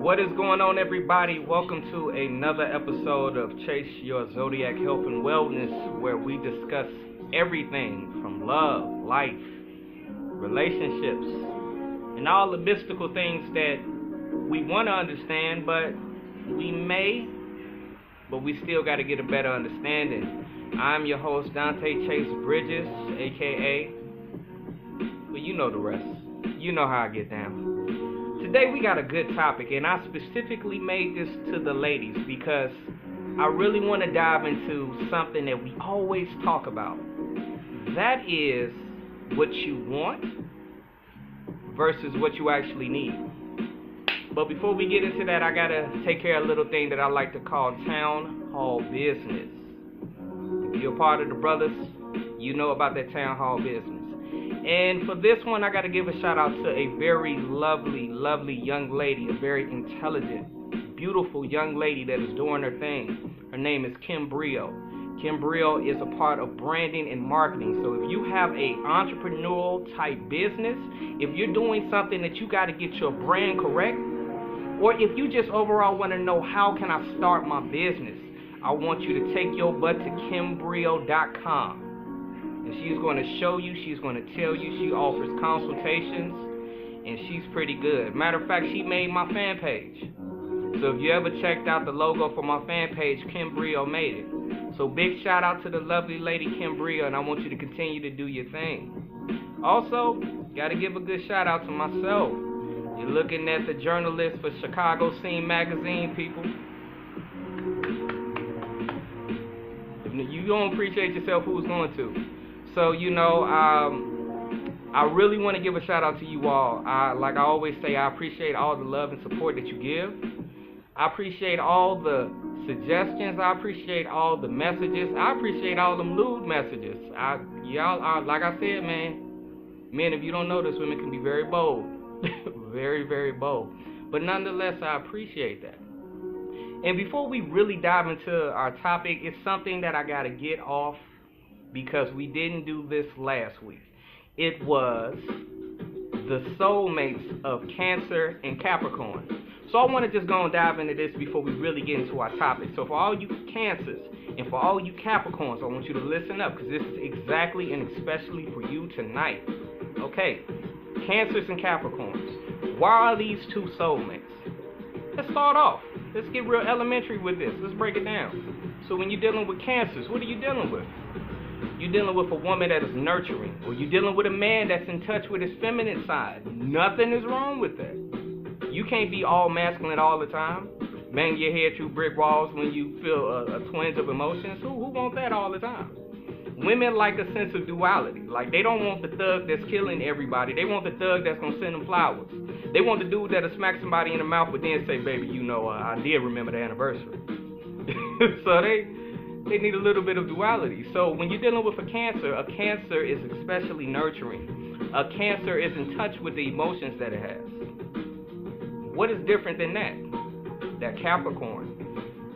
What is going on, everybody? Welcome to another episode of Chase Your Zodiac Health and Wellness, where we discuss everything from love, life, relationships, and all the mystical things that we want to understand, but we still got to get a better understanding. I'm your host, Dante Chase Bridges, aka, well, you know the rest. You know how I get down. Today we got a good topic, and I specifically made this to the ladies because I really want to dive into something that we always talk about. That is what you want versus what you actually need. But before we get into that, I got to take care of a little thing that I like to call town hall business. If you're a part of the brothers, you know about that town hall business. And for this one, I got to give a shout out to a very lovely young lady, a very intelligent, beautiful young lady that is doing her thing. Her name is Kim Brio. Kim Brio is a part of branding and marketing. So if you have a entrepreneurial type business, if you're doing something that you got to get your brand correct, or if you just overall want to know how can I start my business, I want you to take your butt to kimbrio.com. And she's going to show you, she's going to tell you, she offers consultations, and she's pretty good. Matter of fact, she made my fan page. So if you ever checked out the logo for my fan page, Kim Brio made it. So big shout out to the lovely lady Kim Brio, and I want you to continue to do your thing. Also, got to give a good shout out to myself. You're looking at the journalist for Chicago Scene Magazine, people. If you don't appreciate yourself, who's going to? So, I really want to give a shout out to you all. Like I always say, I appreciate all the love and support that you give. I appreciate all the suggestions. I appreciate all the messages. I appreciate all them lewd messages. Y'all are, like I said, men, if you don't know this, women can be very bold. Very, very bold. But nonetheless, I appreciate that. And before we really dive into our topic, it's something that I got to get off because we didn't do this last week. It was the soulmates of Cancer and Capricorn. So I want to just go and dive into this before we really get into our topic. So for all you Cancers and for all you Capricorns, I want you to listen up because this is exactly and especially for you tonight. Okay, Cancers and Capricorns. Why are these two soulmates? Let's start off. Let's get real elementary with this. Let's break it down. So when you're dealing with Cancers, what are you dealing with? You're dealing with a woman that is nurturing, or you're dealing with a man that's in touch with his feminine side. Nothing is wrong with that. You can't be all masculine all the time, bang your head through brick walls when you feel a twinge of emotions. Who wants that all the time? Women like a sense of duality. Like, they don't want the thug that's killing everybody. They want the thug that's going to send them flowers. They want the dude that'll smack somebody in the mouth but then say, baby, I did remember the anniversary. So they need a little bit of duality. So when you're dealing with a Cancer is especially nurturing. A Cancer is in touch with the emotions that it has. What is different than that? That Capricorn.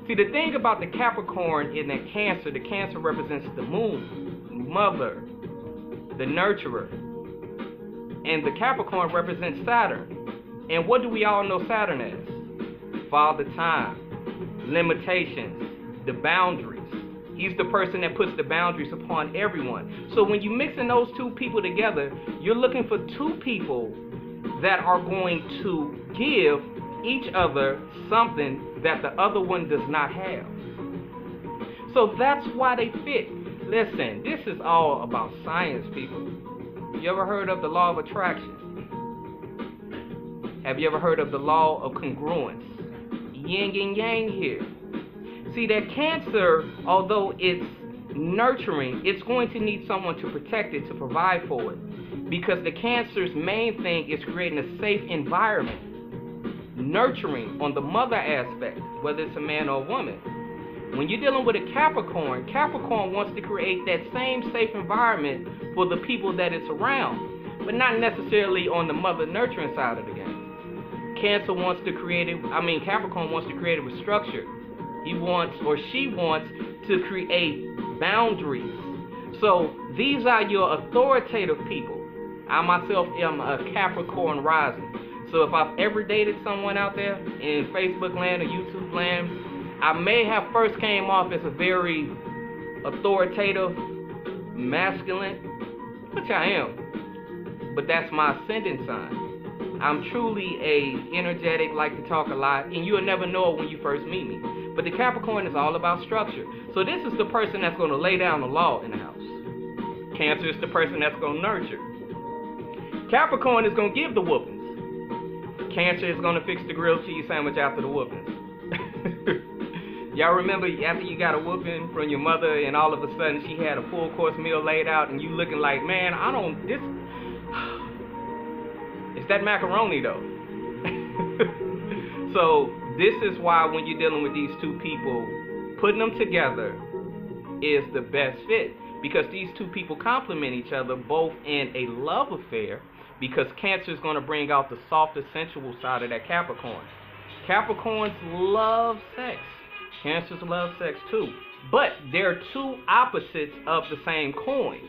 See, the thing about the Capricorn in that Cancer, the Cancer represents the moon, mother, the nurturer. And the Capricorn represents Saturn. And what do we all know Saturn as? Father time, limitations, the boundaries. He's the person that puts the boundaries upon everyone. So when you're mixing those two people together, you're looking for two people that are going to give each other something that the other one does not have. So that's why they fit. Listen, this is all about science, people. You ever heard of the law of attraction? Have you ever heard of the law of congruence? Yin and yang here. See, that Cancer, although it's nurturing, it's going to need someone to protect it, to provide for it. Because the Cancer's main thing is creating a safe environment. Nurturing on the mother aspect, whether it's a man or a woman. When you're dealing with a Capricorn, Capricorn wants to create that same safe environment for the people that it's around, but not necessarily on the mother nurturing side of the game. Capricorn wants to create it with structure. He wants, or she wants, to create boundaries. So these are your authoritative people. I myself am a Capricorn rising. So So if I've ever dated someone out there in Facebook land or YouTube land, I may have first came off as a very authoritative, masculine, which I am, but that's my ascendant sign. I'm truly a energetic, like to talk a lot, and you'll never know it when you first meet me. But the Capricorn is all about structure. So this is the person that's going to lay down the law in the house. Cancer is the person that's going to nurture. Capricorn is going to give the whoopings. Cancer is going to fix the grilled cheese sandwich after the whoopings. Y'all remember after you got a whooping from your mother and all of a sudden she had a full course meal laid out and you looking like, man, it's that macaroni though. So this is why when you're dealing with these two people, putting them together is the best fit, because these two people complement each other both in a love affair, because Cancer is going to bring out the softer, sensual side of that Capricorn. Capricorns love sex. Cancers love sex too. But they're two opposites of the same coin.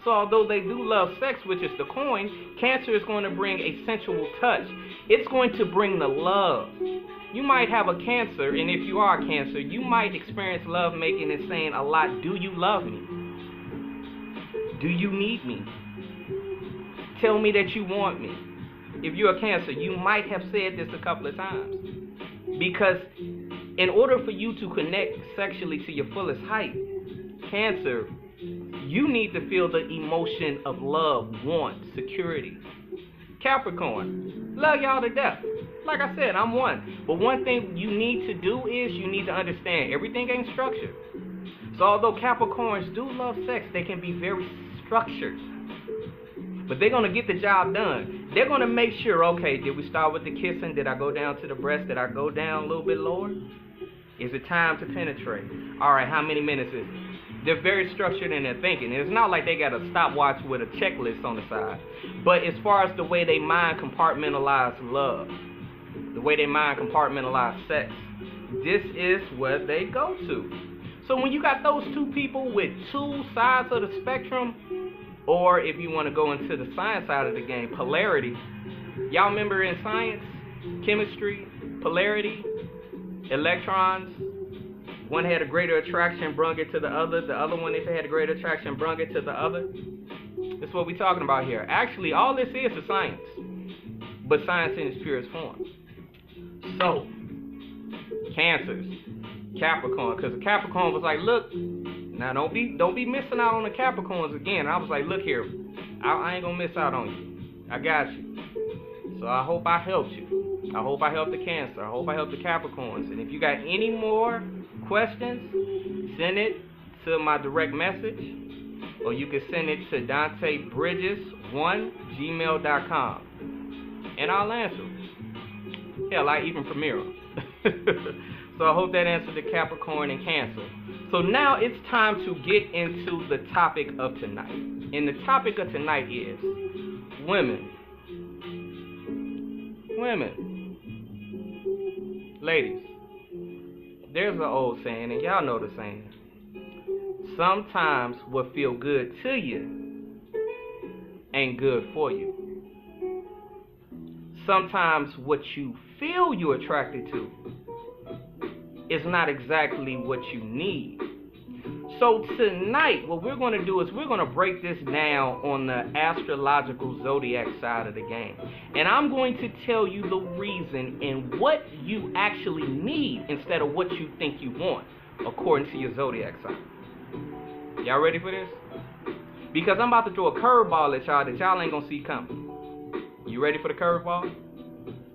So although they do love sex, which is the coin, Cancer is going to bring a sensual touch. It's going to bring the love. You might have a Cancer, and if you are a Cancer, you might experience love making and saying a lot, do you love me? Do you need me? Tell me that you want me. If you're a Cancer, you might have said this a couple of times. Because in order for you to connect sexually to your fullest height, Cancer, you need to feel the emotion of love, want, security. Capricorn, love y'all to death. Like I said, I'm one. But one thing you need to do is you need to understand everything ain't structured. So although Capricorns do love sex, they can be very structured. But they're going to get the job done. They're going to make sure, okay, did we start with the kissing? Did I go down to the breast? Did I go down a little bit lower? Is it time to penetrate? All right, how many minutes is it? They're very structured in their thinking. It's not like they got a stopwatch with a checklist on the side. But as far as the way they mind compartmentalize love, the way they mind compartmentalize sex, this is what they go to. So when you got those two people with two sides of the spectrum, or if you want to go into the science side of the game, polarity. Y'all remember in science, chemistry, polarity, electrons, one had a greater attraction, brung it to the other one, if it had a greater attraction, brung it to the other. That's what we're talking about here. Actually, all this is a science, but science in its purest form. So, Cancers, Capricorn, because the Capricorn was like, look, now don't be missing out on the Capricorns again. I was like, look here, I ain't gonna miss out on you. I got you. So I hope I helped you. I hope I helped the Cancer. I hope I helped the Capricorns. And if you got any more questions, send it to my direct message, or you can send it to DanteBridges1@gmail.com, and I'll answer them. Hell, I even premiere them. So I hope that answered the Capricorn and Cancer. So now it's time to get into the topic of tonight. And the topic of tonight is women. Women. Ladies, there's an old saying, and y'all know the saying. Sometimes what feel good to you ain't good for you. Sometimes what you feel you're attracted to is not exactly what you need. So tonight, what we're going to do is we're going to break this down on the astrological zodiac side of the game. And I'm going to tell you the reason and what you actually need instead of what you think you want, according to your zodiac sign. Y'all ready for this? Because I'm about to throw a curveball at y'all that y'all ain't going to see coming. You ready for the curveball?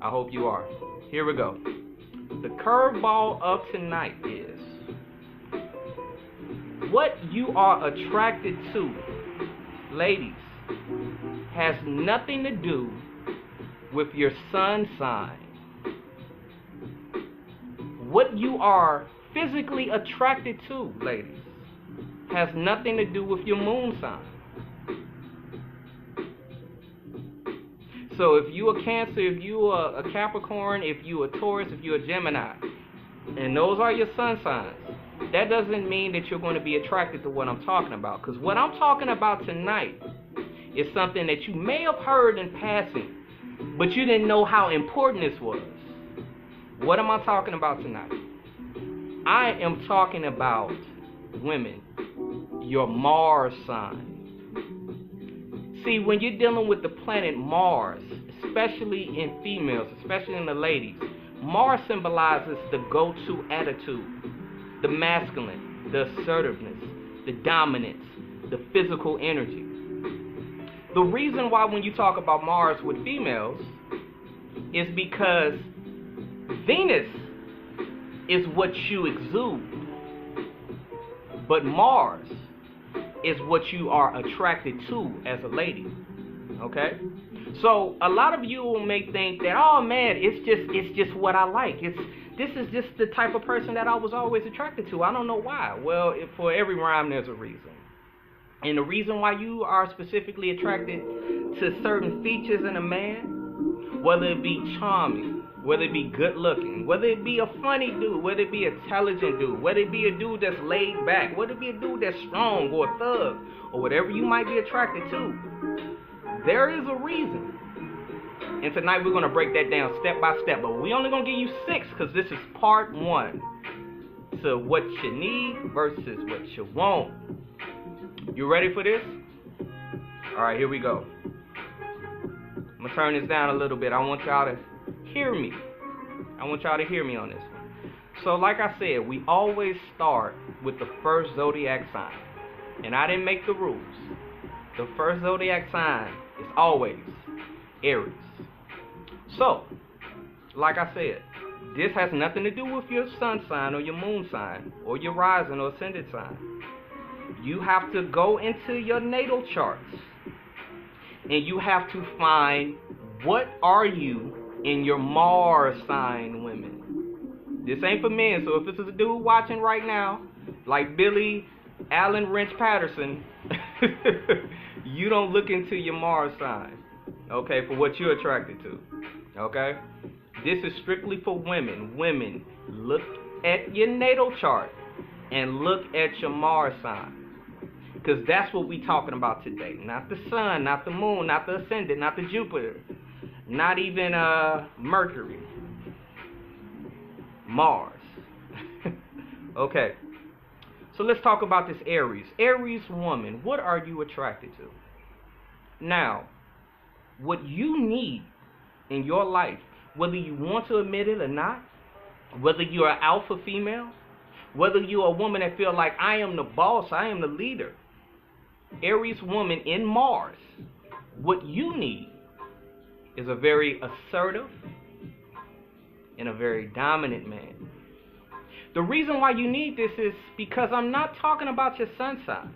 I hope you are. Here we go. The curveball of tonight is what you are attracted to, ladies, has nothing to do with your sun sign. What you are physically attracted to, ladies, has nothing to do with your moon sign. So if you a Cancer, if you a Capricorn, if you a Taurus, if you a Gemini, and those are your sun signs, that doesn't mean that you're going to be attracted to what I'm talking about. Because what I'm talking about tonight is something that you may have heard in passing, but you didn't know how important this was. What am I talking about tonight? I am talking about women, your Mars sign. See, when you're dealing with the planet Mars, especially in females, especially in the ladies, Mars symbolizes the go-to attitude, the masculine, the assertiveness, the dominance, the physical energy. The reason why when you talk about Mars with females is because Venus is what you exude, but Mars is what you are attracted to as a lady. Okay? So a lot of you may think that, oh man, it's just what I like. This is just the type of person that I was always attracted to. I don't know why. Well, for every rhyme there's a reason. And the reason why you are specifically attracted to certain features in a man, whether it be charming, whether it be good looking, whether it be a funny dude, whether it be an intelligent dude, whether it be a dude that's laid back, whether it be a dude that's strong or a thug, or whatever you might be attracted to, there is a reason. And tonight we're going to break that down step by step, but we're only going to give you 6 because this is part 1 to what you need versus what you want. You ready for this? Alright, here we go. I'm going to turn this down a little bit. I want y'all to hear me. I want y'all to hear me on this one. So like I said, we always start with the first zodiac sign. And I didn't make the rules. The first zodiac sign is always Aries. So, like I said, this has nothing to do with your sun sign or your moon sign or your rising or ascendant sign. You have to go into your natal charts and you have to find what are you in your Mars sign, women. This ain't for men, so if this is a dude watching right now, like Billy Allen Wrench Patterson, you don't look into your Mars sign, okay, for what you're attracted to, okay? This is strictly for women. Women, look at your natal chart and look at your Mars sign. Because that's what we're talking about today. Not the sun, not the moon, not the ascendant, not the Jupiter, not even Mercury. Mars. Okay. So let's talk about this Aries. Aries woman, what are you attracted to? Now, what you need in your life, whether you want to admit it or not, whether you're an alpha female, whether you're a woman that feels like I am the boss, I am the leader, Aries woman in Mars, what you need is a very assertive and a very dominant man. The reason why you need this is because I'm not talking about your sun sign.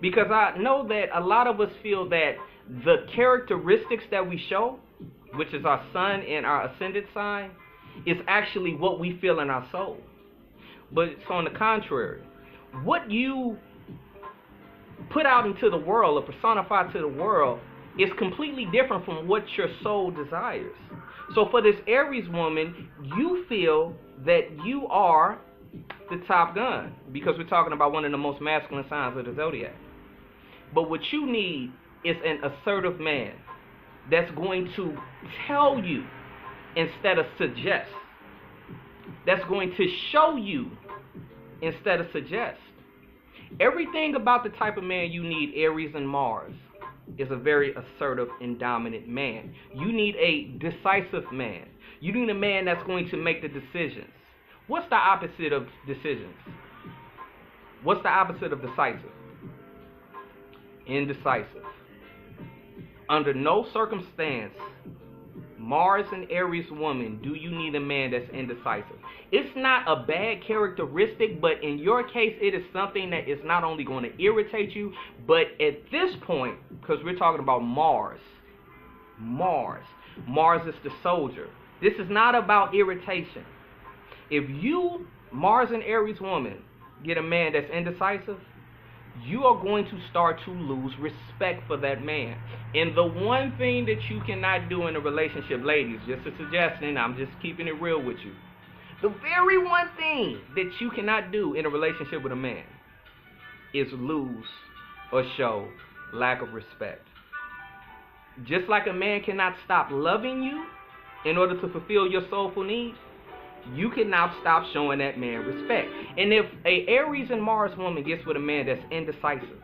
Because I know that a lot of us feel that the characteristics that we show, which is our sun and our ascendant sign, is actually what we feel in our soul. But it's on the contrary. What you put out into the world or personify to the world is completely different from what your soul desires. So for this Aries woman, you feel that you are the top gun because we're talking about one of the most masculine signs of the zodiac. But what you need is an assertive man that's going to tell you instead of suggest. That's going to show you instead of suggest. Everything about the type of man you need, Aries and Mars, is a very assertive and dominant man. You need a decisive man. You need a man that's going to make the decisions. What's the opposite of decisions? What's the opposite of decisive? Indecisive. Under no circumstance, Mars and Aries woman, do you need a man that's indecisive. It's not a bad characteristic, but in your case, it is something that is not only going to irritate you, but at this point, because we're talking about Mars is the soldier. This is not about irritation. If you, Mars and Aries woman, get a man that's indecisive, you are going to start to lose respect for that man. And the one thing that you cannot do in a relationship, ladies, just a suggestion, I'm just keeping it real with you. The very one thing that you cannot do in a relationship with a man is lose or show lack of respect. Just like a man cannot stop loving you in order to fulfill your soulful needs, you cannot stop showing that man respect. And if a Aries and Mars woman gets with a man that's indecisive,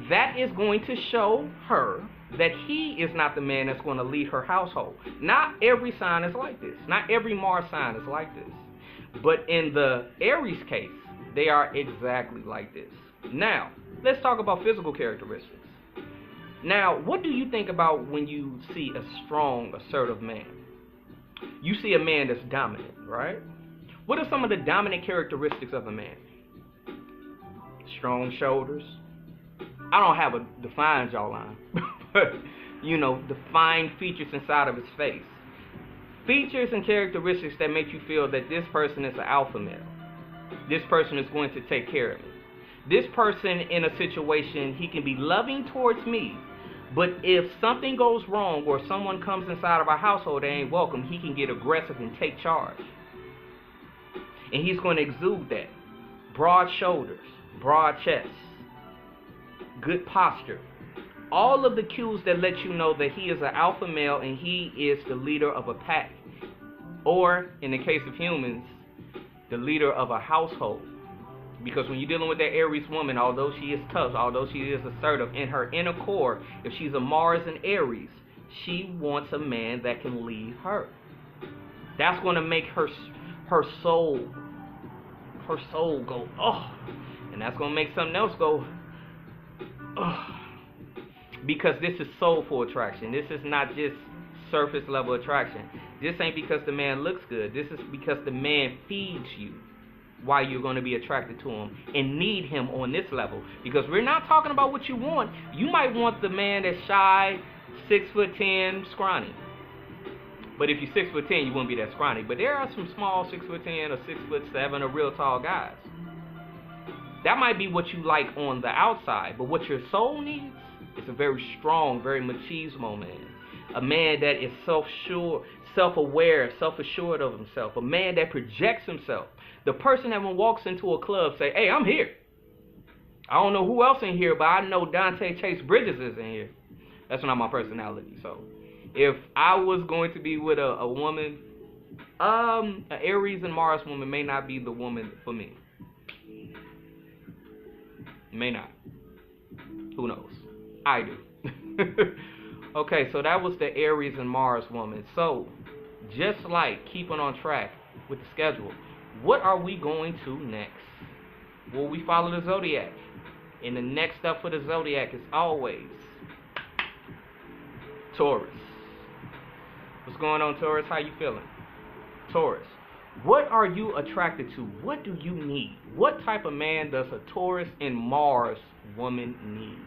that is going to show her that he is not the man that's going to lead her household. Not every sign is like this. Not every Mars sign is like this. But in the Aries case, they are exactly like this. Now, let's talk about physical characteristics. Now, what do you think about when you see a strong, assertive man? You see a man that's dominant, right? What are some of the dominant characteristics of a man? Strong shoulders. I don't have a defined jawline, but, defined features inside of his face. Features and characteristics that make you feel that this person is an alpha male. This person is going to take care of me. This person in a situation, he can be loving towards me, but if something goes wrong or someone comes inside of our household that ain't welcome, he can get aggressive and take charge. And he's going to exude that. Broad shoulders, broad chest, good posture. All of the cues that let you know that he is an alpha male and he is the leader of a pack. Or, in the case of humans, the leader of a household. Because when you're dealing with that Aries woman, although she is tough, although she is assertive, in her inner core, if she's a Mars and Aries, she wants a man that can lead her. That's going to make her soul go, oh. And that's going to make something else go, oh. Because this is soulful attraction. This is not just surface level attraction. This ain't because the man looks good. This is because the man feeds you why you're going to be attracted to him and need him on this level. Because we're not talking about what you want. You might want the man that's shy, 6'10", scrawny. But if you're 6'10", you wouldn't be that scrawny. But there are some small 6'10" or 6'7" or real tall guys. That might be what you like on the outside, but what your soul needs is a very strong, very machismo man. A man that is self-sure, self-aware, self-assured of himself. A man that projects himself. The person that when walks into a club say, hey, I'm here. I don't know who else in here, but I know Dante Chase Bridges is in here. That's not my personality. So if I was going to be with a woman, an Aries and Mars woman may not be the woman for me. May not. Who knows? I do. Okay, so that was the Aries and Mars woman. So, just like keeping on track with the schedule, what are we going to next? Well, we follow the zodiac. And the next up for the zodiac is always Taurus. What's going on, Taurus? How you feeling? Taurus. What are you attracted to? What do you need? What type of man does a Taurus and Mars woman need?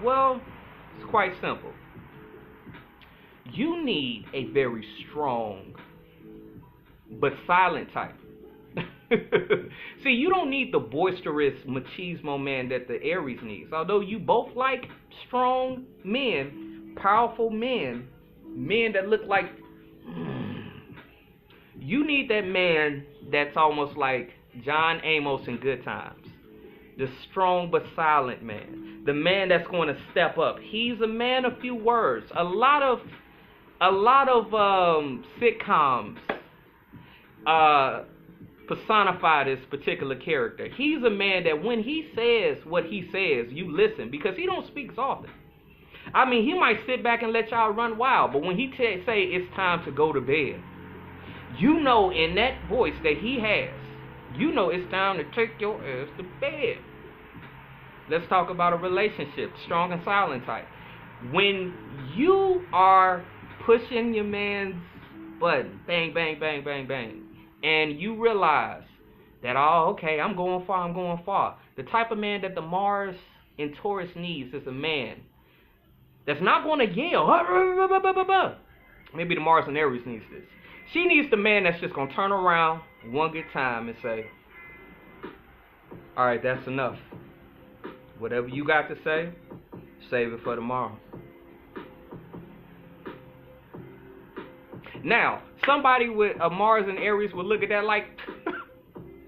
Well, it's quite simple. You need a very strong but silent type. See, you don't need the boisterous machismo man that the Aries needs. Although you both like strong men, powerful men, men that look like... You need that man that's almost like John Amos in Good Times. The strong but silent man. The man that's going to step up. He's a man of few words. A lot of sitcoms personify this particular character. He's a man that when he says what he says, you listen, because he don't speak often. I mean, he might sit back and let y'all run wild, but when he say it's time to go to bed, you know in that voice that he has, you know it's time to take your ass to bed. Let's talk about a relationship, strong and silent type. When you are pushing your man's button, bang, bang, bang, bang, bang, and you realize that, oh, okay, I'm going far. The type of man that the Mars in Taurus needs is a man that's not going to yell. Maybe the Mars in Aries needs this. She needs the man that's just going to turn around one good time and say, all right, that's enough. Whatever you got to say, save it for tomorrow. Now, somebody with a Mars and Aries would look at that like,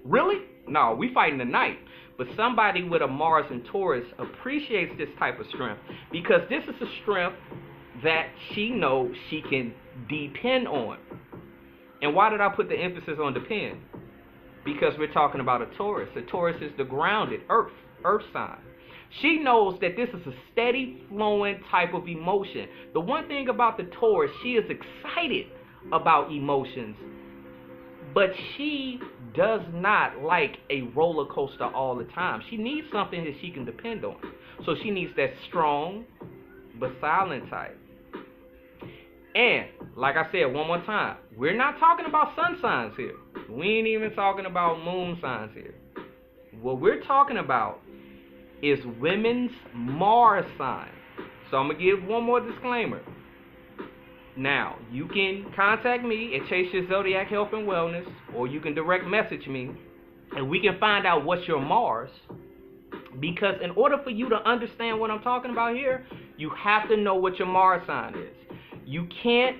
really? No, we fighting tonight. But somebody with a Mars and Taurus appreciates this type of strength because this is a strength that she knows she can depend on. And why did I put the emphasis on depend? Because we're talking about a Taurus. A Taurus is the grounded earth sign. She knows that this is a steady flowing type of emotion. The one thing about the Taurus, she is excited about emotions, but she does not like a roller coaster all the time. She needs something that she can depend on. So she needs that strong but silent type. And like I said one more time, we're not talking about sun signs here. We ain't even talking about moon signs here. What we're talking about is women's Mars sign. So I'm going to give one more disclaimer. Now, you can contact me at Chase Your Zodiac Health and Wellness, or you can direct message me, and we can find out what's your Mars. Because in order for you to understand what I'm talking about here, you have to know what your Mars sign is. You can't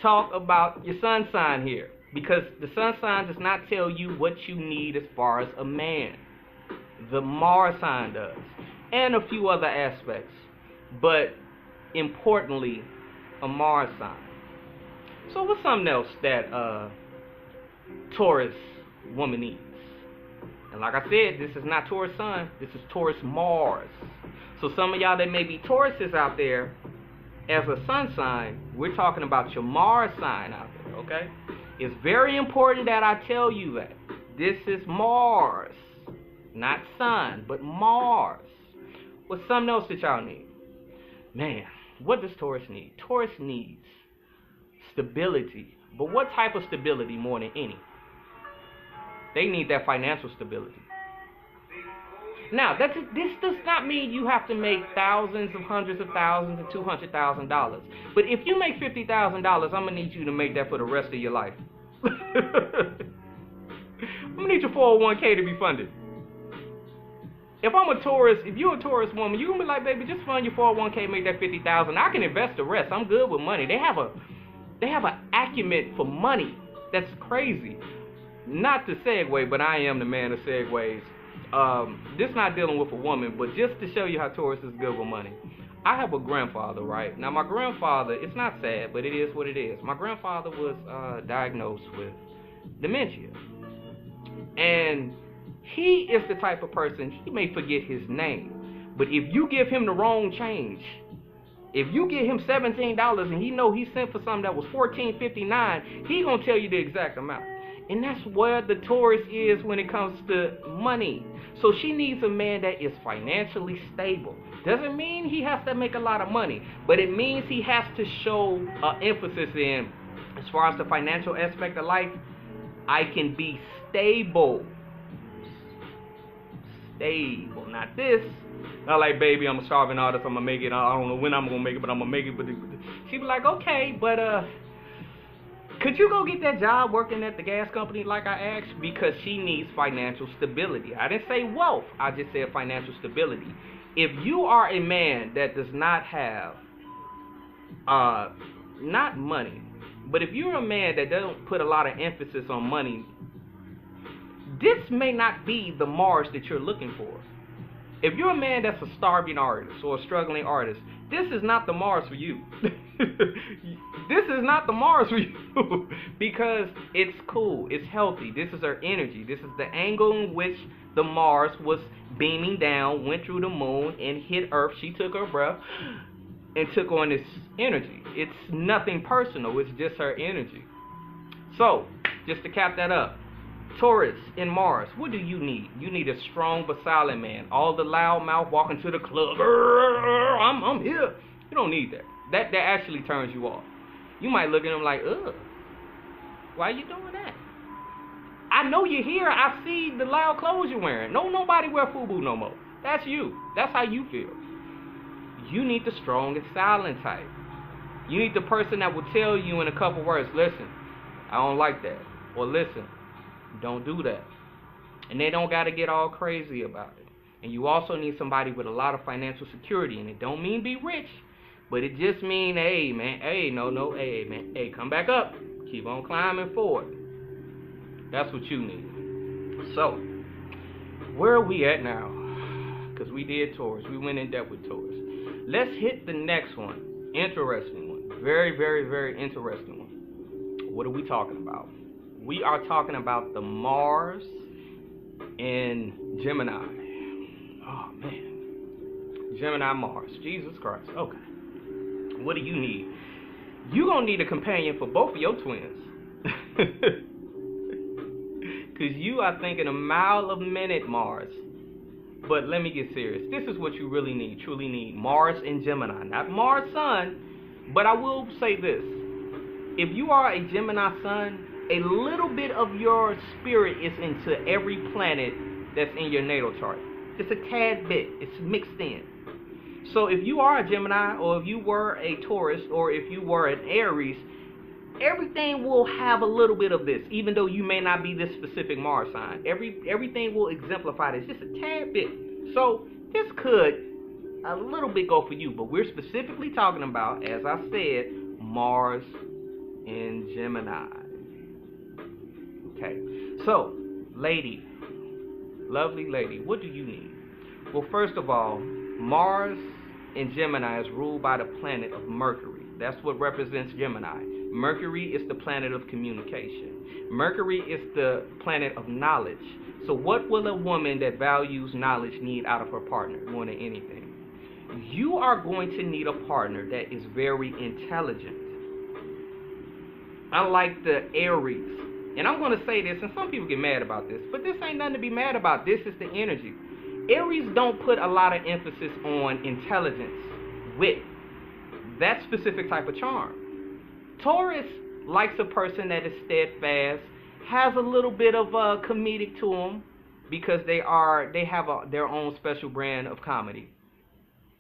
talk about your sun sign here, because the sun sign does not tell you what you need as far as a man. The Mars sign does, and a few other aspects, but importantly, a Mars sign. So what's something else that Taurus woman needs? And like I said, this is not Taurus sun, this is Taurus Mars. So some of y'all that may be Tauruses out there as a sun sign, we're talking about your Mars sign out there, okay? It's very important that I tell you that. This is Mars. Not sun, but Mars. What's something else that y'all need? Man, what does Taurus need? Taurus needs stability. But what type of stability more than any? They need that financial stability. Now, this does not mean you have to make thousands of hundreds of thousands and $200,000. But if you make $50,000, I'm going to need you to make that for the rest of your life. I'm going to need your 401k to be funded. If I'm a Taurus, if you're a Taurus woman, you're going to be like, baby, just fund your 401k, make that $50,000. I can invest the rest. I'm good with money. They have an acumen for money that's crazy. Not to segue, but I am the man of segues. This not dealing with a woman, but just to show you how Taurus is good with money. I have a grandfather, right? Now, my grandfather, it's not sad, but it is what it is. My grandfather was diagnosed with dementia. And he is the type of person, he may forget his name, but if you give him the wrong change, if you give him $17 and he know he sent for something that was $14.59, he gonna tell you the exact amount. And that's where the Taurus is when it comes to money. So she needs a man that is financially stable. Doesn't mean he has to make a lot of money, but it means he has to show emphasis in, as far as the financial aspect of life, I can be stable. Stable, not this. Not like, baby, I'm a starving artist, I'm gonna make it. I don't know when I'm gonna make it, but I'm gonna make it. But she be like, okay, but could you go get that job working at the gas company like I asked? Because she needs financial stability. I didn't say wealth, I just said financial stability. If you are a man that does not have, not money, but if you're a man that doesn't put a lot of emphasis on money, this may not be the Mars that you're looking for. If you're a man that's a starving artist or a struggling artist, this is not the Mars for you. This is not the Mars for you because it's cool, it's healthy. This is her energy. This is the angle in which the Mars was beaming down, went through the moon and hit Earth. She took her breath and took on this energy. It's nothing personal, it's just her energy. So, just to cap that up, Taurus in Mars, what do you need? You need a strong but silent man. All the loud mouth walking to the club, I'm here. You don't need that. That actually turns you off. You might look at him like, ugh, why you doing that? I know you're here. I see the loud clothes you're wearing. No, nobody wear FUBU no more. That's you. That's how you feel. You need the strong and silent type. You need the person that will tell you in a couple words, listen, I don't like that. Or listen, don't do that. And they don't got to get all crazy about it. And you also need somebody with a lot of financial security. And it don't mean be rich, but it just mean, hey, man, hey, no, hey, man, hey, come back up. Keep on climbing forward. That's what you need. So, where are we at now? Because we did Taurus. We went in depth with Taurus. Let's hit the next one. Interesting one. Very, very, very interesting one. What are we talking about? We are talking about the Mars in Gemini. Oh, man. Gemini Mars. Jesus Christ. Okay. What do you need? You're going to need a companion for both of your twins. Because you are thinking a mile a minute, Mars. But let me get serious. This is what you really need, truly need. Mars in Gemini. Not Mars Sun, but I will say this. If you are a Gemini Sun, a little bit of your spirit is into every planet that's in your natal chart. Just a tad bit. It's mixed in. So if you are a Gemini, or if you were a Taurus, or if you were an Aries, everything will have a little bit of this, even though you may not be this specific Mars sign. Everything will exemplify this, just a tad bit. So this could a little bit go for you, but we're specifically talking about, as I said, Mars in Gemini. Okay, so lady, lovely lady, what do you need? Well, first of all, Mars in Gemini is ruled by the planet of Mercury. That's what represents Gemini. Mercury is the planet of communication. Mercury is the planet of knowledge. So what will a woman that values knowledge need out of her partner more than anything? You are going to need a partner that is very intelligent. Unlike the Aries. And I'm going to say this, and some people get mad about this, but this ain't nothing to be mad about. This is the energy. Aries don't put a lot of emphasis on intelligence, wit, that specific type of charm. Taurus likes a person that is steadfast, has a little bit of comedic to them, because they have their own special brand of comedy.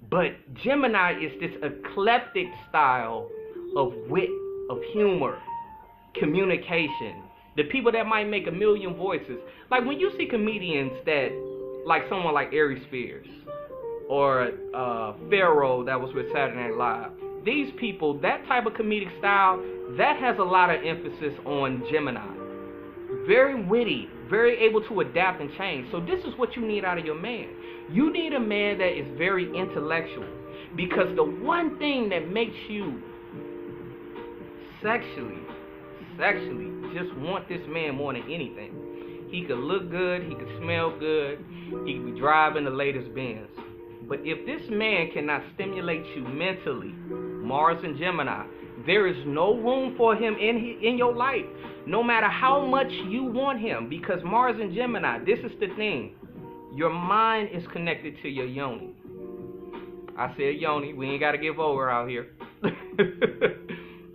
But Gemini is this eclectic style of wit, of humor, communication. The people that might make a million voices. Like when you see comedians that, like someone like Aries Spears, or Pharaoh that was with Saturday Night Live. These people, that type of comedic style, that has a lot of emphasis on Gemini. Very witty, very able to adapt and change. So this is what you need out of your man. You need a man that is very intellectual. Because the one thing that makes you sexually just want this man more than anything. He could look good, he could smell good, he could be driving the latest Benz. But if this man cannot stimulate you mentally, Mars and Gemini, there is no room for him in your life, no matter how much you want him. Because Mars and Gemini, this is the thing. Your mind is connected to your yoni. I said yoni, we ain't got to give over out here.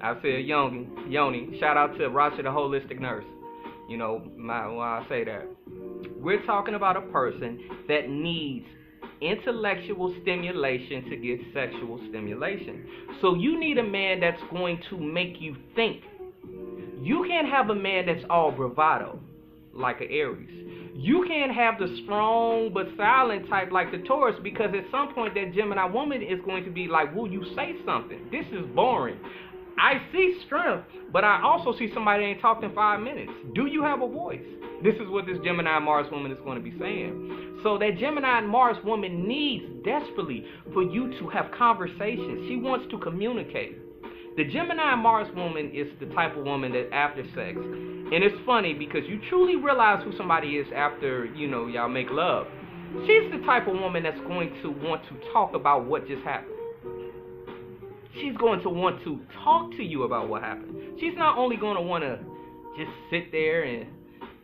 I said yoni. Shout out to Rasha the holistic nurse. You know, when I say that. We're talking about a person that needs intellectual stimulation to get sexual stimulation. So you need a man that's going to make you think. You can't have a man that's all bravado, like an Aries. You can't have the strong but silent type like the Taurus, because at some point that Gemini woman is going to be like, will you say something? This is boring. I see strength, but I also see somebody ain't talked in 5 minutes. Do you have a voice? This is what this Gemini Mars woman is going to be saying. So that Gemini Mars woman needs desperately for you to have conversations. She wants to communicate. The Gemini Mars woman is the type of woman that after sex, and it's funny because you truly realize who somebody is after, you know, y'all make love. She's the type of woman that's going to want to talk about what just happened. She's going to want to talk to you about what happened. She's not only going to want to just sit there and,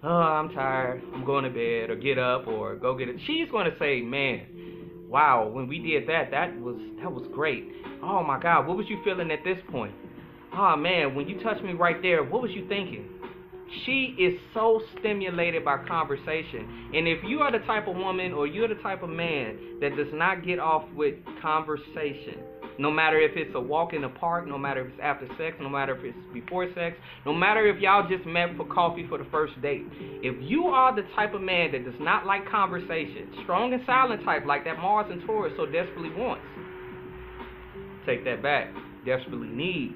oh, I'm tired, I'm going to bed, or get up, or go get it. She's going to say, man, wow, when we did that was great. Oh my God, what was you feeling at this point? Oh man, when you touched me right there, what was you thinking? She is so stimulated by conversation. And if you are the type of woman or you're the type of man that does not get off with conversation, no matter if it's a walk in the park, no matter if it's after sex, no matter if it's before sex, no matter if y'all just met for coffee for the first date, if you are the type of man that does not like conversation, strong and silent type like that Mars and Taurus so desperately wants, take that back, desperately needs,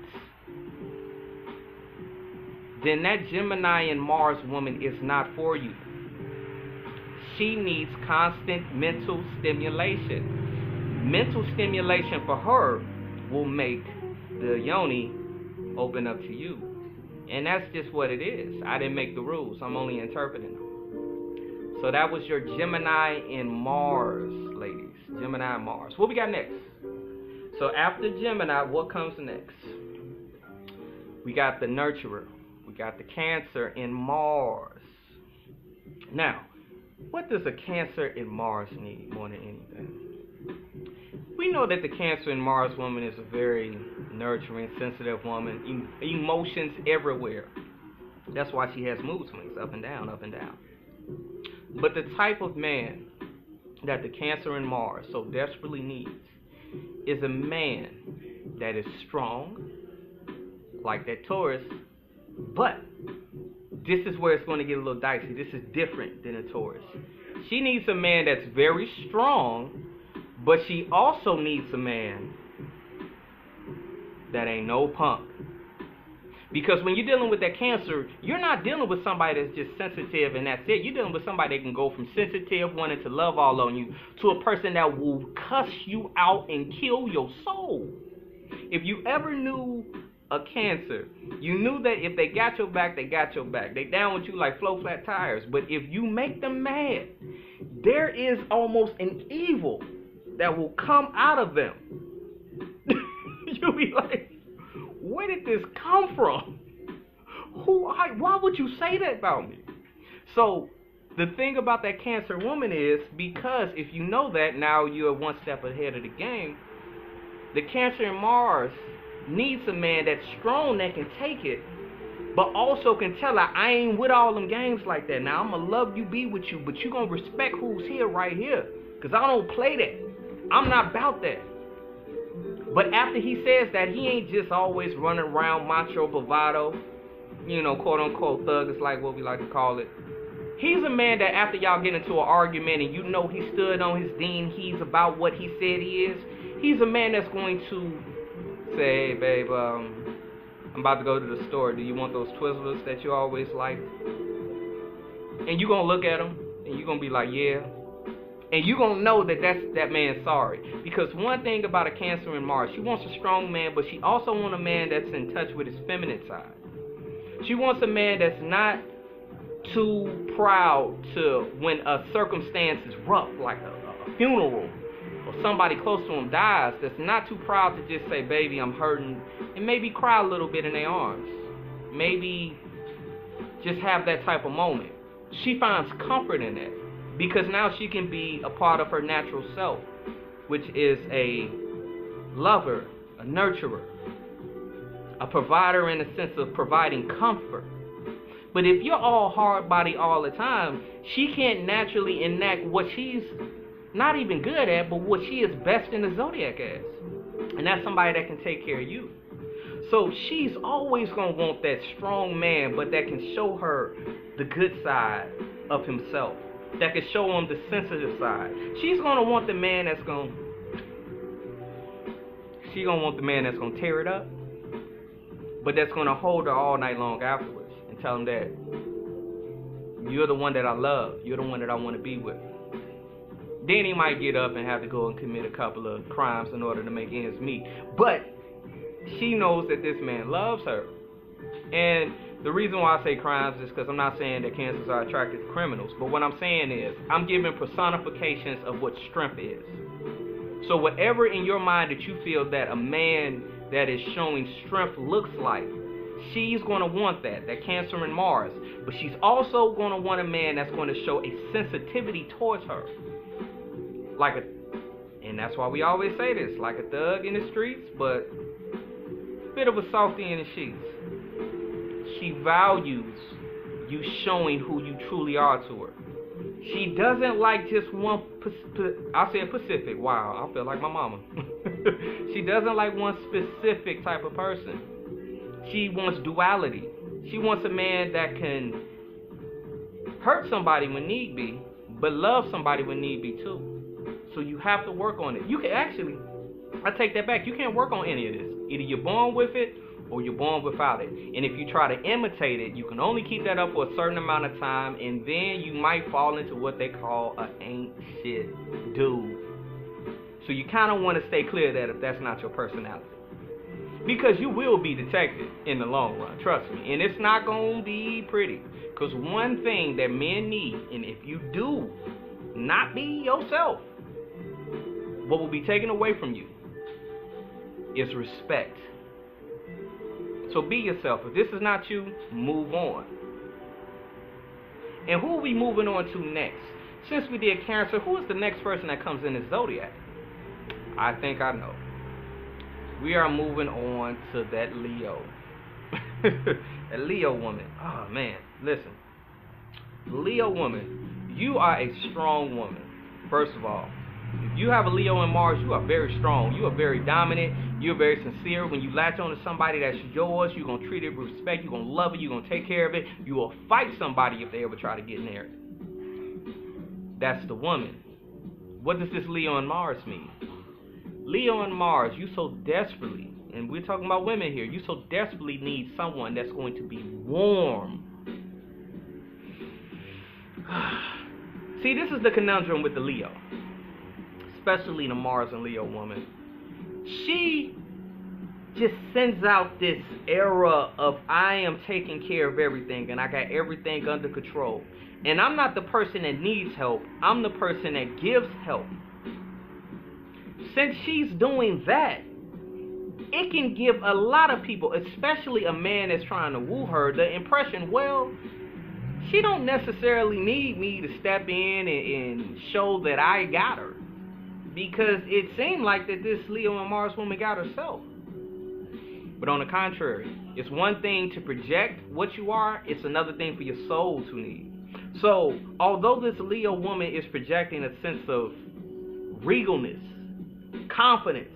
then that Gemini and Mars woman is not for you. She needs constant mental stimulation. Mental stimulation for her will make the yoni open up to you. And that's just what it is. I didn't make the rules. I'm only interpreting them. So that was your Gemini and Mars, ladies. Gemini and Mars. What we got next? So after Gemini, what comes next? We got the nurturer. We got the Cancer in Mars. Now, what does a Cancer in Mars need more than anything? We know that the Cancer in Mars woman is a very nurturing, sensitive woman. Emotions everywhere. That's why she has mood swings, up and down, up and down. But the type of man that the Cancer in Mars so desperately needs is a man that is strong, like that Taurus, but this is where it's going to get a little dicey. This is different than a Taurus. She needs a man that's very strong, but she also needs a man that ain't no punk. Because when you're dealing with that Cancer, you're not dealing with somebody that's just sensitive and that's it. You're dealing with somebody that can go from sensitive, wanting to love all on you, to a person that will cuss you out and kill your soul. If you ever knew a Cancer, you knew that if they got your back, they got your back. They down with you like flow flat tires. But if you make them mad, there is almost an evil that will come out of them. You'll be like, where did this come from? Why would you say that about me? So the thing about that Cancer woman is, because if you know that, now you're one step ahead of the game. The Cancer in Mars needs a man that's strong, that can take it, but also can tell her, I ain't with all them games like that. Now I'm gonna love you, be with you, but you gonna respect who's here right here, because I don't play that. I'm not about that. But after he says that, he ain't just always running around macho bravado, quote unquote thug is like what we like to call it. He's a man that after y'all get into an argument and you know he stood on his dean, he's about what he said he is, he's a man that's going to say, hey babe, I'm about to go to the store. Do you want those Twizzlers that you always like? And you gonna look at him and you gonna be like, yeah. And you gonna know that that man's sorry. Because one thing about a Cancer in Mars, she wants a strong man, but she also wants a man that's in touch with his feminine side. She wants a man that's not too proud to, when a circumstance is rough, like a funeral, or somebody close to him dies, that's not too proud to just say, baby, I'm hurting, and maybe cry a little bit in their arms. Maybe just have that type of moment. She finds comfort in that, because now she can be a part of her natural self, which is a lover, a nurturer, a provider in the sense of providing comfort. But if you're all hard body all the time, she can't naturally enact what she's not even good at, but what she is best in the zodiac as. And that's somebody that can take care of you. So she's always going to want that strong man, but that can show her the good side of himself, that can show him the sensitive side. She's going to want the man that's going to tear it up, but that's going to hold her all night long afterwards and tell him that you're the one that I love, you're the one that I want to be with. Then he might get up and have to go and commit a couple of crimes in order to make ends meet. But she knows that this man loves her. And the reason why I say crimes is because I'm not saying that Cancers are attracted to criminals. But what I'm saying is, I'm giving personifications of what strength is. So whatever in your mind that you feel that a man that is showing strength looks like, she's going to want that Cancer in Mars. But she's also going to want a man that's going to show a sensitivity towards her. And that's why we always say this, like a thug in the streets, but a bit of a softy in the sheets. She values you showing who you truly are to her. She doesn't like just one, I said Pacific, wow, I feel like my mama. She doesn't like one specific type of person. She wants duality. She wants a man that can hurt somebody when need be, but love somebody when need be too. So you have to work on it. You can actually, I take that back, you can't work on any of this. Either you're born with it or you're born without it. And if you try to imitate it, you can only keep that up for a certain amount of time, and then you might fall into what they call a ain't shit dude. So you kind of want to stay clear of that if that's not your personality. Because you will be detected in the long run, trust me. And it's not going to be pretty. Because one thing that men need, and if you do not be yourself, what will be taken away from you is respect. So be yourself. If this is not you, move on. And who are we moving on to next? Since we did Cancer, who is the next person that comes in the zodiac? I think I know. We are moving on to that Leo. That Leo woman. Oh, man. Listen. Leo woman, you are a strong woman, first of all. If you have a Leo in Mars, you are very strong. You are very dominant. You're very sincere. When you latch on to somebody that's yours, you're going to treat it with respect. You're going to love it. You're going to take care of it. You will fight somebody if they ever try to get near it. That's the woman. What does this Leo and Mars mean? Leo and Mars, you so desperately, and we're talking about women here, you so desperately need someone that's going to be warm. See, this is the conundrum with the Leo, especially the Mars and Leo woman. She just sends out this era of I am taking care of everything and I got everything under control. And I'm not the person that needs help. I'm the person that gives help. Since she's doing that, it can give a lot of people, especially a man that's trying to woo her, the impression, well, she don't necessarily need me to step in and show that I got her. Because it seemed like that this Leo and Mars woman got herself. But on the contrary, it's one thing to project what you are, it's another thing for your soul to need. So, although this Leo woman is projecting a sense of regalness, confidence,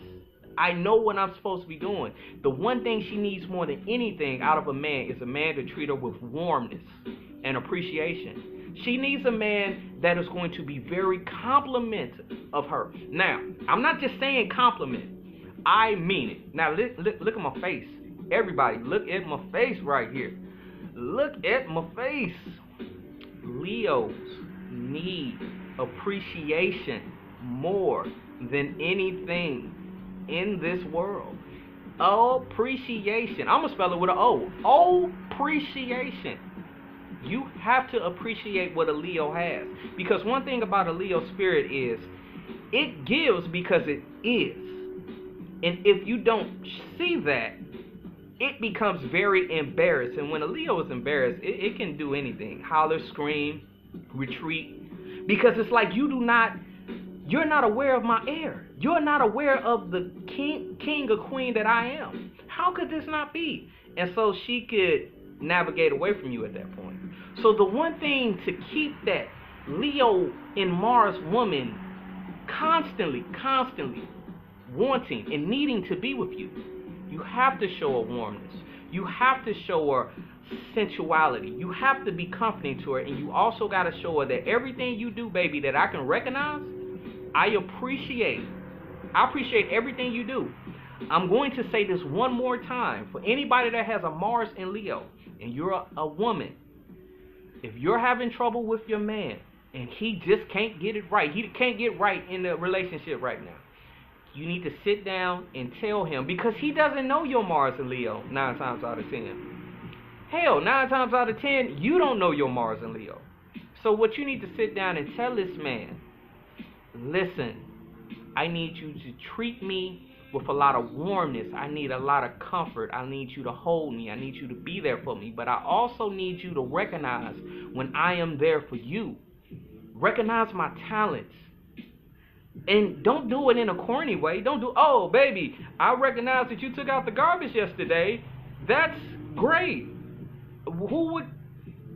I know what I'm supposed to be doing, the one thing she needs more than anything out of a man is a man to treat her with warmness and appreciation. She needs a man that is going to be very complimentary of her. Now, I'm not just saying compliment. I mean it. Now, look at my face. Everybody, look at my face right here. Look at my face. Leos need appreciation more than anything in this world. Appreciation. I'm going to spell it with an O. Appreciation. You have to appreciate what a Leo has. Because one thing about a Leo spirit is it gives because it is. And if you don't see that, it becomes very embarrassed. And when a Leo is embarrassed, it can do anything. Holler, scream, retreat. Because it's like you're not aware of my air. You're not aware of the king or queen that I am. How could this not be? And so she could navigate away from you at that point. So the one thing to keep that Leo in Mars woman constantly wanting and needing to be with you, you have to show her warmness. You have to show her sensuality. You have to be comforting to her, and you also got to show her that everything you do, baby, that I can recognize, I appreciate everything you do. I'm going to say this one more time. For anybody that has a Mars in Leo, and you're a woman, if you're having trouble with your man, and he just can't get it right, he can't get right in the relationship right now, you need to sit down and tell him, because he doesn't know your Mars in Leo 9 times out of 10. Hell, 9 times out of 10, you don't know your Mars in Leo. So what you need to sit down and tell this man, listen, I need you to treat me with a lot of warmness. I need a lot of comfort. I need you to hold me. I need you to be there for me. But I also need you to recognize when I am there for you. Recognize my talents. And don't do it in a corny way. Don't do, oh, baby, I recognize that you took out the garbage yesterday. That's great. Who would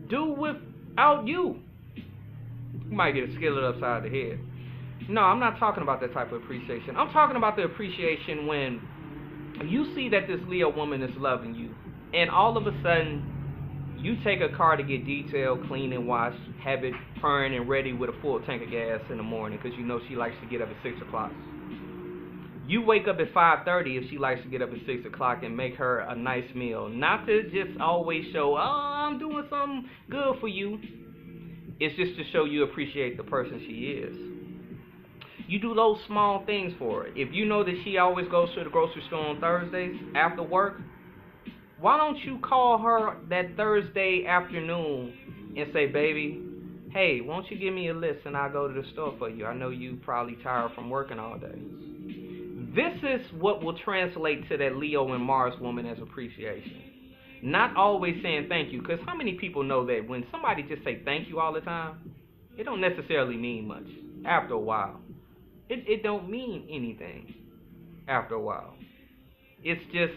do without you? You might get a skillet upside the head. No, I'm not talking about that type of appreciation. I'm talking about the appreciation when you see that this Leo woman is loving you, and all of a sudden, you take a car to get detailed, clean and washed, have it purring and ready with a full tank of gas in the morning because you know she likes to get up at 6 o'clock. You wake up at 5:30 if she likes to get up at 6 o'clock and make her a nice meal. Not to just always show, oh, I'm doing something good for you. It's just to show you appreciate the person she is. You do those small things for her. If you know that she always goes to the grocery store on Thursdays after work, why don't you call her that Thursday afternoon and say, baby, hey, won't you give me a list and I'll go to the store for you? I know you probably tired from working all day. This is what will translate to that Leo and Mars woman as appreciation. Not always saying thank you, because how many people know that when somebody just say thank you all the time, it don't necessarily mean much after a while. It don't mean anything after a while. It's just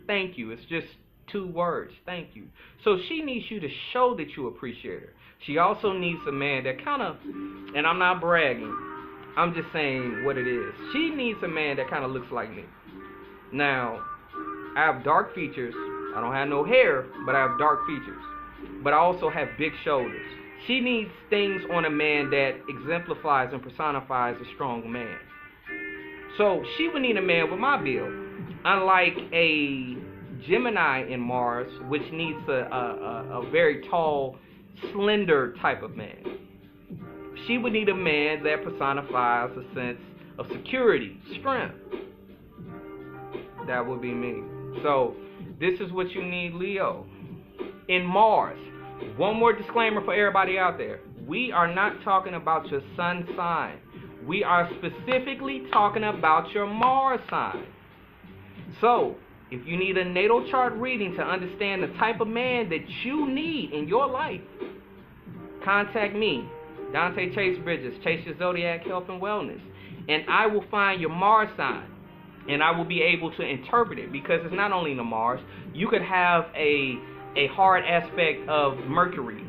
thank you. It's just 2 words, thank you. So she needs you to show that you appreciate her. She also needs a man that kind of, and I'm not bragging, I'm just saying what it is. She needs a man that kind of looks like me. Now, I have dark features. I don't have no hair, but I have dark features. But I also have big shoulders. She needs things on a man that exemplifies and personifies a strong man. So she would need a man with my build. Unlike a Gemini in Mars, which needs a very tall, slender type of man. She would need a man that personifies a sense of security, strength. That would be me. So this is what you need, Leo. In Mars, one more disclaimer for everybody out there. We are not talking about your sun sign. We are specifically talking about your Mars sign. So, if you need a natal chart reading to understand the type of man that you need in your life, contact me, Dante Chase Bridges, Chase Your Zodiac Health and Wellness, and I will find your Mars sign, and I will be able to interpret it, because it's not only the Mars. You could have a hard aspect of Mercury,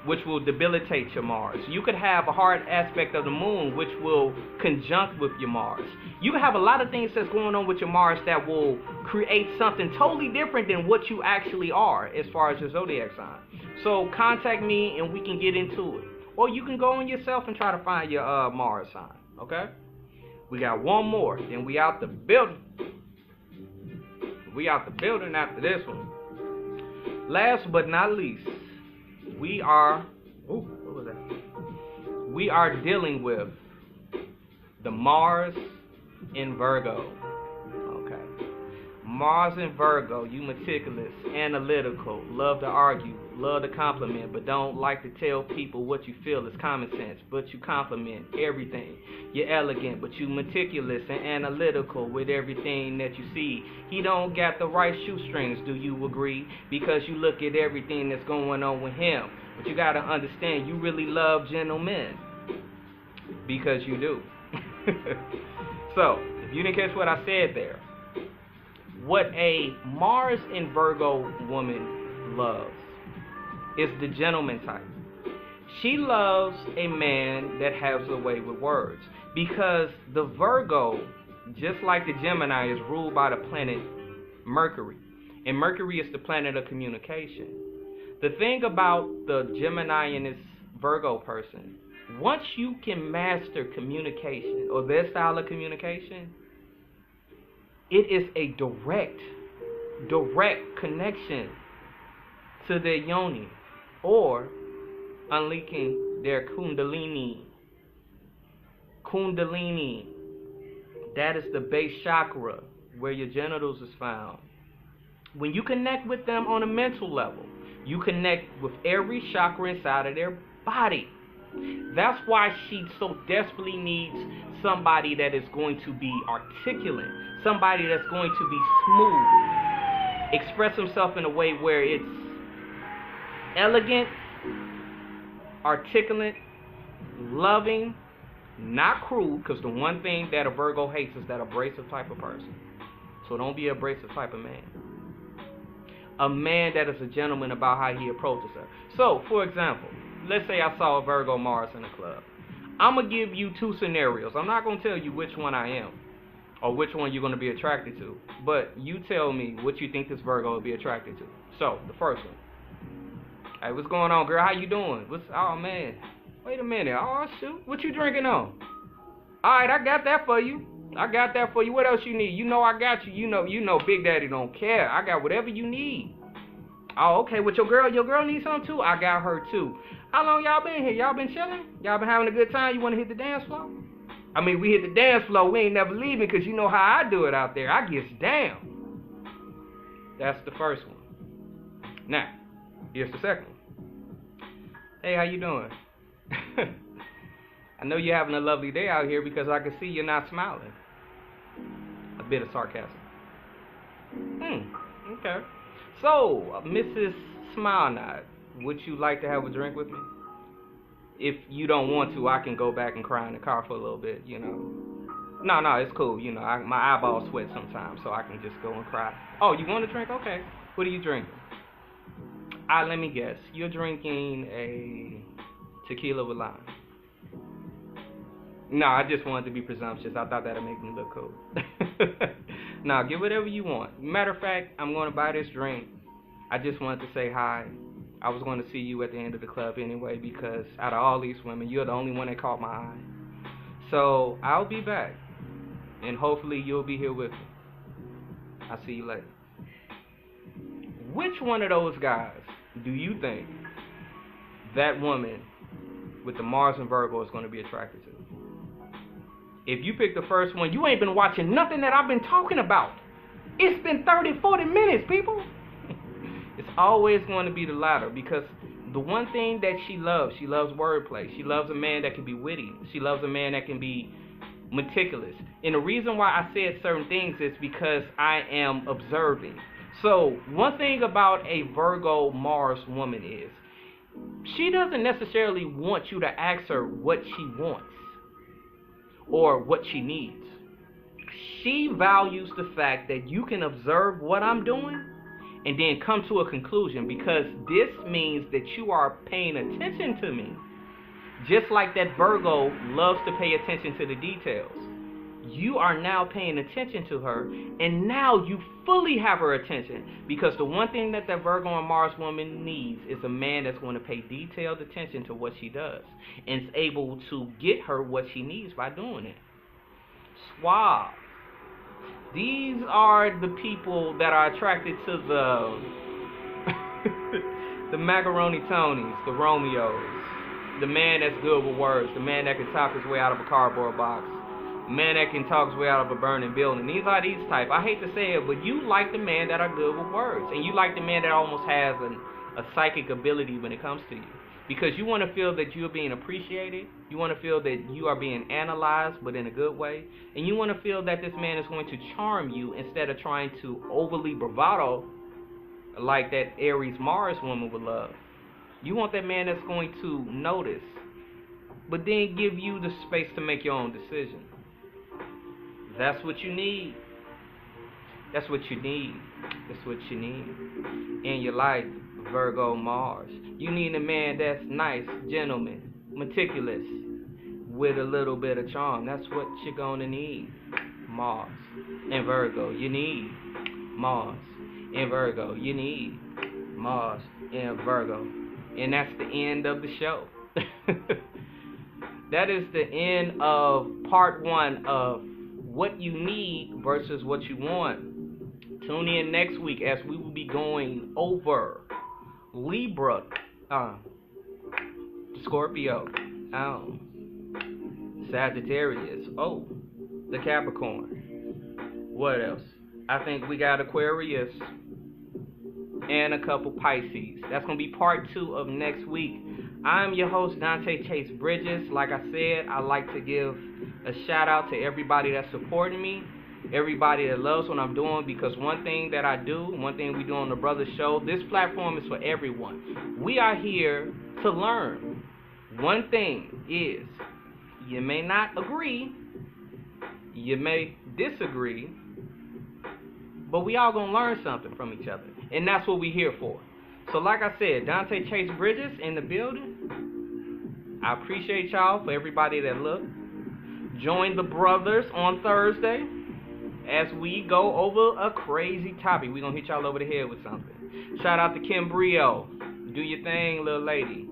which will debilitate your Mars. You could have a hard aspect of the Moon, which will conjunct with your Mars. You could have a lot of things that's going on with your Mars that will create something totally different than what you actually are as far as your zodiac sign. So contact me and we can get into it. Or you can go on yourself and try to find your Mars sign, okay? We got one more, then we out the building. We out the building after this one. Last but not least, we are, what was that? We are dealing with the Mars in Virgo. Okay. Mars in Virgo, you meticulous, analytical, love to argue, love to compliment, but don't like to tell people what you feel is common sense, but you compliment everything. You're elegant, but you meticulous and analytical with everything that you see. He don't got the right shoestrings, do you agree? Because you look at everything that's going on with him. But you got to understand, you really love gentlemen. Because you do. So, if you didn't catch what I said there, what a Mars in Virgo woman loves is the gentleman type. She loves a man that has a way with words, because the Virgo, just like the Gemini, is ruled by the planet Mercury, and Mercury is the planet of communication. The thing about the Gemini and this Virgo person, once you can master communication or their style of communication, it is a direct connection to their yoni, or unleashing their kundalini. Kundalini, that is the base chakra where your genitals is found. When you connect with them on a mental level, you connect with every chakra inside of their body. That's why she so desperately needs somebody that is going to be articulate, somebody that's going to be smooth, express himself in a way where it's elegant, articulate, loving, not cruel, because the one thing that a Virgo hates is that abrasive type of person. So don't be an abrasive type of man. A man that is a gentleman about how he approaches her. So, for example, let's say I saw a Virgo Mars in the club. I'm going to give you 2 scenarios. I'm not going to tell you which one I am or which one you're going to be attracted to. But you tell me what you think this Virgo will be attracted to. So, the first one. Hey, what's going on, girl? How you doing? Oh, man. Wait a minute. Oh, shoot. What you drinking on? All right, I got that for you. I got that for you. What else you need? You know I got you. You know Big Daddy don't care. I got whatever you need. Oh, okay. With your girl needs something too? I got her too. How long y'all been here? Y'all been chilling? Y'all been having a good time? You want to hit the dance floor? I mean, we hit the dance floor. We ain't never leaving because you know how I do it out there. I gets down. That's the first one. Now, here's the second one. Hey, how you doing? I know you're having a lovely day out here because I can see you're not smiling. A bit of sarcasm. Okay. So, Mrs. Smile Not, would you like to have a drink with me? If you don't want to, I can go back and cry in the car for a little bit, you know. No, it's cool. You know, my eyeballs sweat sometimes, so I can just go and cry. Oh, you want a drink? Okay. What are you drinking? Let me guess. You're drinking a tequila with lime. No, I just wanted to be presumptuous. I thought that'd make me look cool. No, get whatever you want. Matter of fact, I'm going to buy this drink. I just wanted to say hi. I was going to see you at the end of the club anyway because out of all these women, you're the only one that caught my eye. So I'll be back, and hopefully you'll be here with me. I'll see you later. Which one of those guys do you think that woman with the Mars and Virgo is going to be attracted to? If you pick the first one, you ain't been watching nothing that I've been talking about. It's been 30, 40 minutes, people. It's always going to be the latter because the one thing that she loves wordplay. She loves a man that can be witty. She loves a man that can be meticulous. And the reason why I said certain things is because I am observing. So one thing about a Virgo Mars woman is she doesn't necessarily want you to ask her what she wants or what she needs. She values the fact that you can observe what I'm doing and then come to a conclusion, because this means that you are paying attention to me. Just like that Virgo loves to pay attention to the details. You are now paying attention to her, and now you fully have her attention, because the one thing that Virgo and Mars woman needs is a man that's going to pay detailed attention to what she does and is able to get her what she needs by doing it. Suave. These are the people that are attracted to the macaroni Tonys, the Romeos, the man that's good with words, the man that can talk his way out of a cardboard box, the man that can talk his way out of a burning building. These are these type. I hate to say it, but you like the man that are good with words, and you like the man that almost has a psychic ability when it comes to you, because you want to feel that you're being appreciated. You want to feel that you are being analyzed, but in a good way. And you want to feel that this man is going to charm you instead of trying to overly bravado like that Aries Mars woman would love. You want that man that's going to notice, but then give you the space to make your own decision. That's what you need. That's what you need. That's what you need in your life, Virgo Mars. You need a man that's nice, gentleman, meticulous, with a little bit of charm. That's what you're going to need. Mars and Virgo. You need Mars and Virgo. You need Mars and Virgo. And that's the end of the show. That is the end of part 1 of what you need versus what you want. Tune in next week as we will be going over Libra, Scorpio, Sagittarius, the Capricorn. What else? I think we got Aquarius and a couple Pisces. That's going to be part 2 of next week. I'm your host, Dante Chase Bridges. Like I said, I like to give a shout out to everybody that's supporting me, everybody that loves what I'm doing, because one thing that I do, one thing we do on the Brothers Show, this platform is for everyone. We are here to learn. One thing is, you may not agree, you may disagree, but we all gonna learn something from each other, and that's what we're here for. So like I said, Dante Chase Bridges in the building. I appreciate y'all, for everybody that looked. Join the brothers on Thursday as we go over a crazy topic. We're going to hit y'all over the head with something. Shout out to Kim Brio. Do your thing, little lady.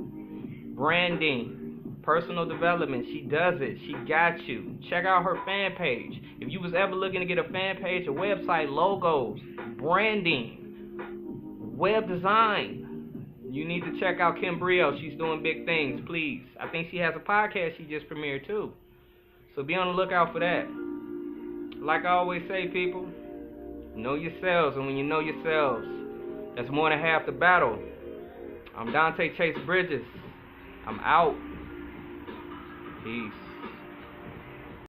Branding. Personal development. She does it. She got you. Check out her fan page. If you was ever looking to get a fan page, a website, logos, branding, web design, you need to check out Kim Brio. She's doing big things, please. I think she has a podcast she just premiered too. So be on the lookout for that. Like I always say, people, know yourselves. And when you know yourselves, that's more than half the battle. I'm Dante Chase Bridges. I'm out. Peace.